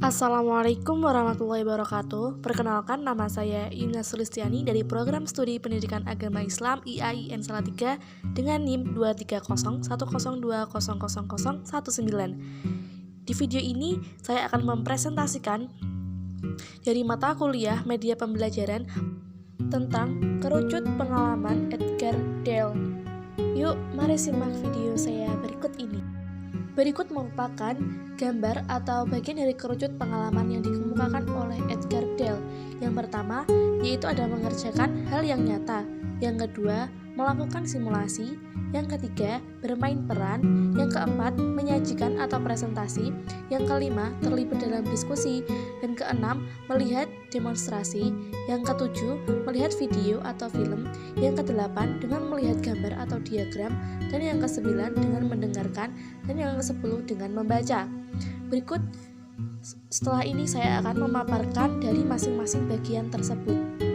Assalamualaikum warahmatullahi wabarakatuh. Perkenalkan, nama saya Ina Sulistiani dari Program Studi Pendidikan Agama Islam IAIN Salatiga dengan NIM 2301002000019. Di video ini saya akan mempresentasikan dari mata kuliah media pembelajaran tentang kerucut pengalaman Edgar Dale. Yuk, mari simak video saya berikut ini. Berikut merupakan gambar atau bagian dari kerucut pengalaman yang dikemukakan oleh Edgar Dale. Yang pertama, yaitu ada mengerjakan hal yang nyata. Yang kedua, melakukan simulasi. Yang ketiga, bermain peran. Yang keempat, menyajikan atau presentasi. Yang kelima, terlibat dalam diskusi. Dan keenam, melihat demonstrasi. Yang ketujuh, melihat video atau film. Yang kedelapan, dengan melihat gambar atau diagram. Dan yang kesembilan, dengan mendengarkan. Dan yang kesepuluh, dengan membaca. Berikut, setelah ini saya akan memaparkan dari masing-masing bagian tersebut.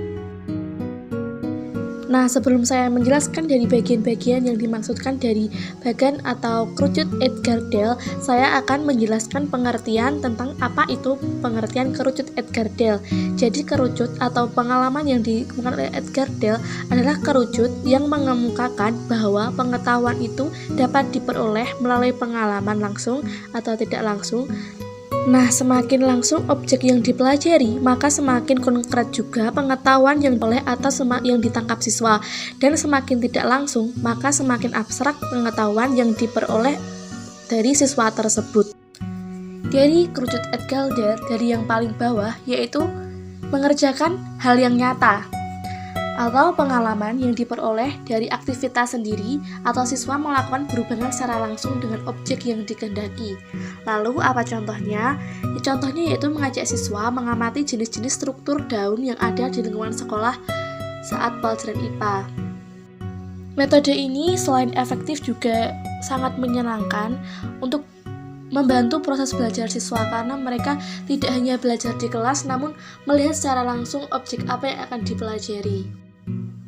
Nah, sebelum saya menjelaskan dari bagian-bagian yang dimaksudkan dari bagan atau kerucut Edgar Dale, saya akan menjelaskan pengertian tentang apa itu pengertian kerucut Edgar Dale. Jadi, kerucut atau pengalaman yang dikemukakan oleh Edgar Dale adalah kerucut yang mengemukakan bahwa pengetahuan itu dapat diperoleh melalui pengalaman langsung atau tidak langsung. Nah, semakin langsung objek yang dipelajari, maka semakin konkret juga pengetahuan yang diperoleh atau yang ditangkap siswa. Dan semakin tidak langsung, maka semakin abstrak pengetahuan yang diperoleh dari siswa tersebut. Dari kerucut Edgar Dale, dari yang paling bawah, yaitu mengerjakan hal yang nyata atau pengalaman yang diperoleh dari aktivitas sendiri atau siswa melakukan berhubungan secara langsung dengan objek yang dikehendaki. Lalu apa contohnya? Ya, contohnya yaitu mengajak siswa mengamati jenis-jenis struktur daun yang ada di lingkungan sekolah saat pelajaran IPA. Metode ini selain efektif juga sangat menyenangkan untuk membantu proses belajar siswa karena mereka tidak hanya belajar di kelas namun melihat secara langsung objek apa yang akan dipelajari.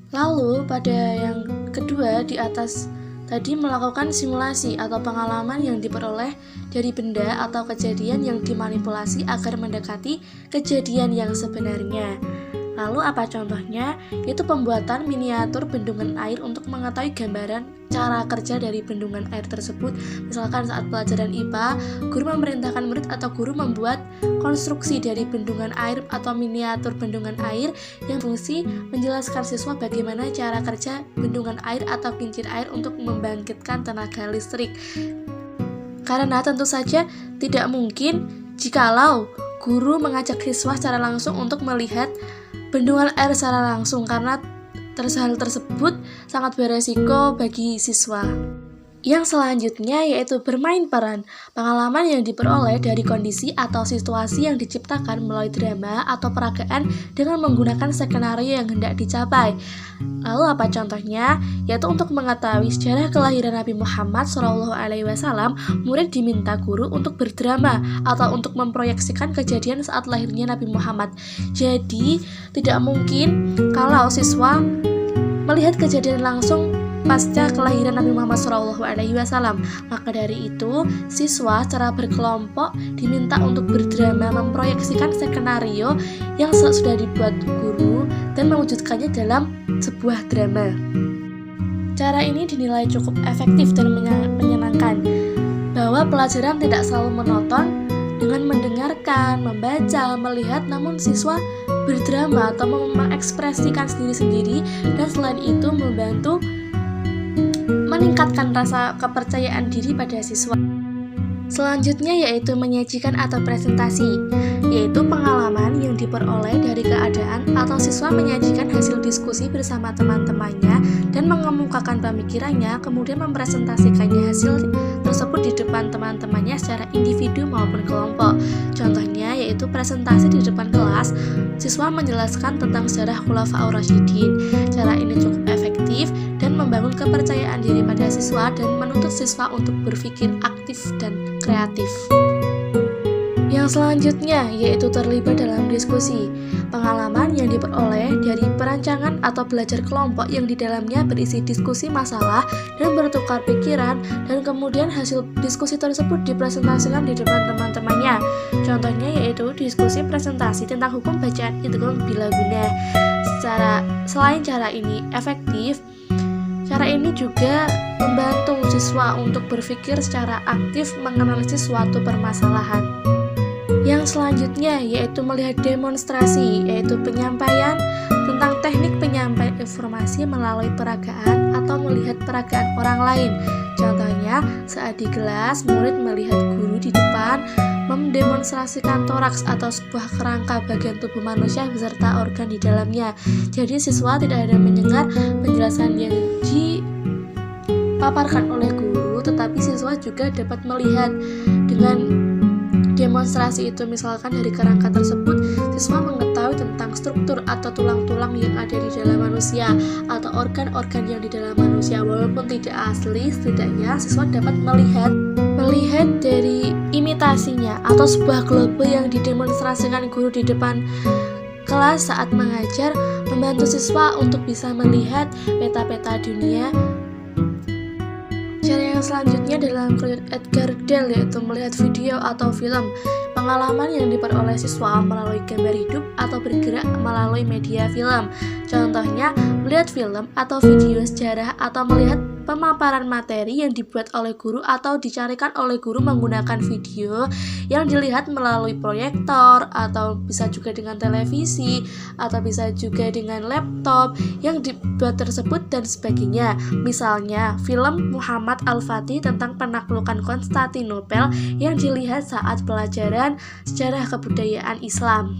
Lalu pada yang kedua di atas tadi melakukan simulasi atau pengalaman yang diperoleh dari benda atau kejadian yang dimanipulasi agar mendekati kejadian yang sebenarnya. Lalu apa contohnya? Yaitu pembuatan miniatur bendungan air untuk mengetahui gambaran cara kerja dari bendungan air tersebut. Misalkan saat pelajaran IPA, guru memerintahkan murid atau guru membuat konstruksi dari bendungan air atau miniatur bendungan air yang fungsi menjelaskan siswa bagaimana cara kerja bendungan air atau kincir air untuk membangkitkan tenaga listrik. Karena tentu saja tidak mungkin jikalau guru mengajak siswa secara langsung untuk melihat bendungan air secara langsung karena hal tersebut sangat beresiko bagi siswa. Yang selanjutnya yaitu bermain peran, pengalaman yang diperoleh dari kondisi atau situasi yang diciptakan melalui drama atau peragaan dengan menggunakan skenario yang hendak dicapai. Lalu apa contohnya? Yaitu untuk mengetahui sejarah kelahiran Nabi Muhammad SAW, murid diminta guru untuk berdrama atau untuk memproyeksikan kejadian saat lahirnya Nabi Muhammad. Jadi tidak mungkin kalau siswa melihat kejadian langsung pasca kelahiran Nabi Muhammad SAW. Maka dari itu, siswa secara berkelompok diminta untuk berdrama memproyeksikan skenario yang sudah dibuat guru dan mewujudkannya dalam sebuah drama. Cara ini dinilai cukup efektif dan menyenangkan, bahwa pelajaran tidak selalu monoton dengan mendengarkan, membaca, melihat, namun siswa berdrama atau mengekspresikan sendiri-sendiri dan selain itu membantu meningkatkan rasa kepercayaan diri pada siswa. Selanjutnya yaitu menyajikan atau presentasi, yaitu pengalaman yang diperoleh dari keadaan atau siswa menyajikan hasil diskusi bersama teman-temannya dan mengemukakan pemikirannya, kemudian mempresentasikannya hasil tersebut di depan teman-temannya secara individu maupun kelompok. Contohnya yaitu presentasi di depan kelas, siswa menjelaskan tentang sejarah Khulafaur Rasyidin. Cara ini cukup efektif dan membangun kepercayaan diri pada siswa dan menuntut siswa untuk berpikir aktif dan kreatif. Yang selanjutnya yaitu terlibat dalam diskusi. Pengalaman yang diperoleh dari perancangan atau belajar kelompok yang di dalamnya berisi diskusi masalah dan bertukar pikiran, dan kemudian hasil diskusi tersebut dipresentasikan di depan teman-temannya. Contohnya yaitu diskusi presentasi tentang hukum bacaan idgham bila guna. Selain cara ini efektif, cara ini juga membantu siswa untuk berpikir secara aktif menganalisis suatu permasalahan. Yang selanjutnya yaitu melihat demonstrasi, yaitu penyampaian tentang teknik penyampaian informasi melalui peragaan atau melihat peragaan orang lain. Contohnya, saat di kelas, murid melihat guru di depan mendemonstrasikan toraks atau sebuah kerangka bagian tubuh manusia beserta organ di dalamnya. Jadi siswa tidak hanya mendengar penjelasan yang dipaparkan oleh guru, tetapi siswa juga dapat melihat dengan demonstrasi itu. Misalkan dari kerangka tersebut, siswa mengetahui tentang struktur atau tulang-tulang yang ada di dalam manusia atau organ-organ yang di dalam manusia. Walaupun tidak asli, setidaknya siswa dapat melihat dari imitasinya atau sebuah globe yang didemonstrasikan guru di depan kelas saat mengajar, membantu siswa untuk bisa melihat peta-peta dunia. Cara yang selanjutnya dalam Krujut Edgardale yaitu melihat video atau film. Pengalaman yang diperoleh siswa melalui gambar hidup atau bergerak melalui media film. Contohnya, melihat film atau video sejarah atau melihat pemaparan materi yang dibuat oleh guru atau dicarikan oleh guru menggunakan video yang dilihat melalui proyektor, atau bisa juga dengan televisi, atau bisa juga dengan laptop yang dibuat tersebut dan sebagainya. Misalnya, film Muhammad Al-Fatih tentang penaklukan Konstantinopel yang dilihat saat pelajaran sejarah kebudayaan Islam.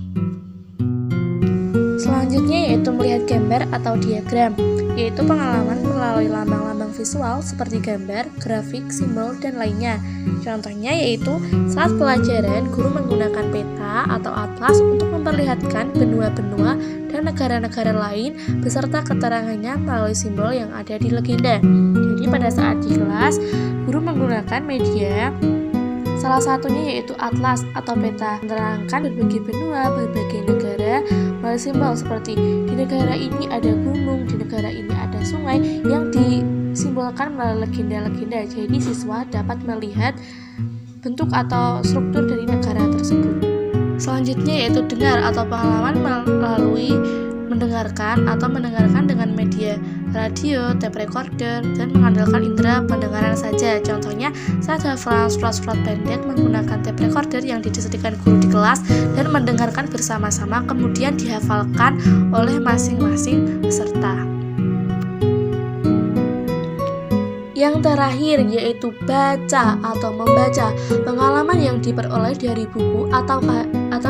Selanjutnya yaitu melihat gambar atau diagram, yaitu pengalaman melalui lambang-lambang visual seperti gambar, grafik, simbol, dan lainnya. Contohnya yaitu saat pelajaran guru menggunakan peta atau atlas untuk memperlihatkan benua-benua dan negara-negara lain beserta keterangannya melalui simbol yang ada di legenda. Jadi pada saat di kelas, guru menggunakan media, salah satunya yaitu atlas atau peta, menerangkan berbagai benua, berbagai negara melalui simbol seperti di negara ini ada gunung, di negara ini ada sungai yang disimbolkan melalui legenda-legenda. Jadi siswa dapat melihat bentuk atau struktur dari negara tersebut. Selanjutnya yaitu dengar atau pengalaman melalui mendengarkan dengan media radio, tape recorder, dan mengandalkan indera pendengaran saja. Contohnya, saat hafalan surat-surat pendek menggunakan tape recorder yang disediakan guru di kelas dan mendengarkan bersama-sama, kemudian dihafalkan oleh masing-masing peserta. Yang terakhir yaitu baca atau membaca, pengalaman yang diperoleh dari buku atau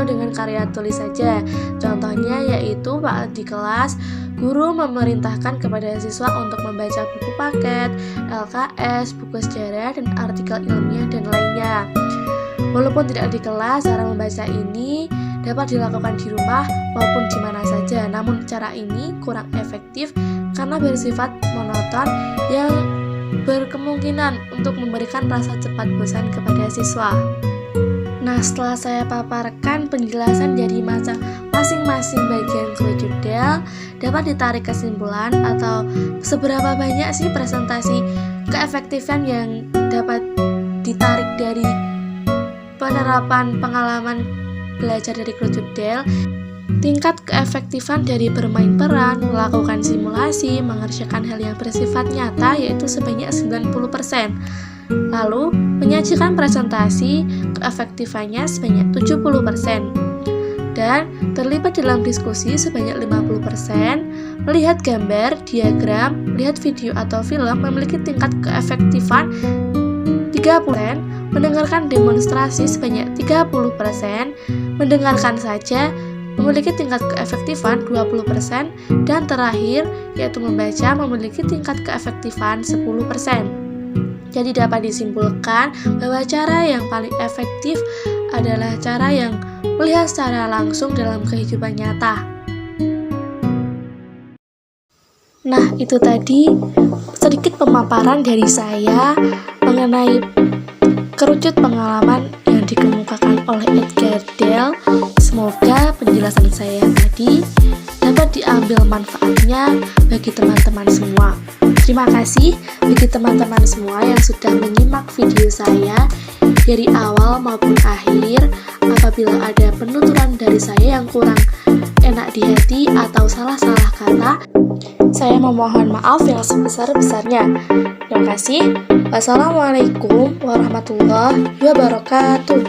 dengan karya tulis saja. Contohnya yaitu saat di kelas, guru memerintahkan kepada siswa untuk membaca buku paket, LKS, buku sejarah, dan artikel ilmiah dan lainnya. Walaupun tidak di kelas, cara membaca ini dapat dilakukan di rumah maupun di mana saja. Namun cara ini kurang efektif karena bersifat monoton yang berkemungkinan untuk memberikan rasa cepat bosan kepada siswa. Nah, setelah saya paparkan penjelasan dari masing-masing bagian Krujut Del, dapat ditarik kesimpulan atau seberapa banyak sih presentasi keefektifan yang dapat ditarik dari penerapan pengalaman belajar dari Krujut Del. Tingkat keefektifan dari bermain peran, melakukan simulasi, mengerjakan hal yang bersifat nyata yaitu sebanyak 90%. Lalu, menyajikan presentasi, keefektifannya sebanyak 70%. Dan terlibat dalam diskusi sebanyak 50%, melihat gambar, diagram, melihat video atau film memiliki tingkat keefektifan 30%, mendengarkan demonstrasi sebanyak 30%, mendengarkan saja memiliki tingkat keefektifan 20%, dan terakhir yaitu membaca memiliki tingkat keefektifan 10%. Jadi dapat disimpulkan bahwa cara yang paling efektif adalah cara yang melihat secara langsung dalam kehidupan nyata. Nah, itu tadi sedikit pemaparan dari saya mengenai kerucut pengalaman yang dikemukakan oleh Edgar Dale. Semoga penjelasan saya tadi dapat diambil manfaatnya bagi teman-teman semua. Terima kasih bagi teman-teman semua yang sudah menyimak video saya dari awal maupun akhir. Apabila ada penuturan dari saya yang kurang enak di hati atau salah-salah kata, saya memohon maaf yang sebesar-besarnya. Terima kasih. Wassalamualaikum warahmatullahi wabarakatuh.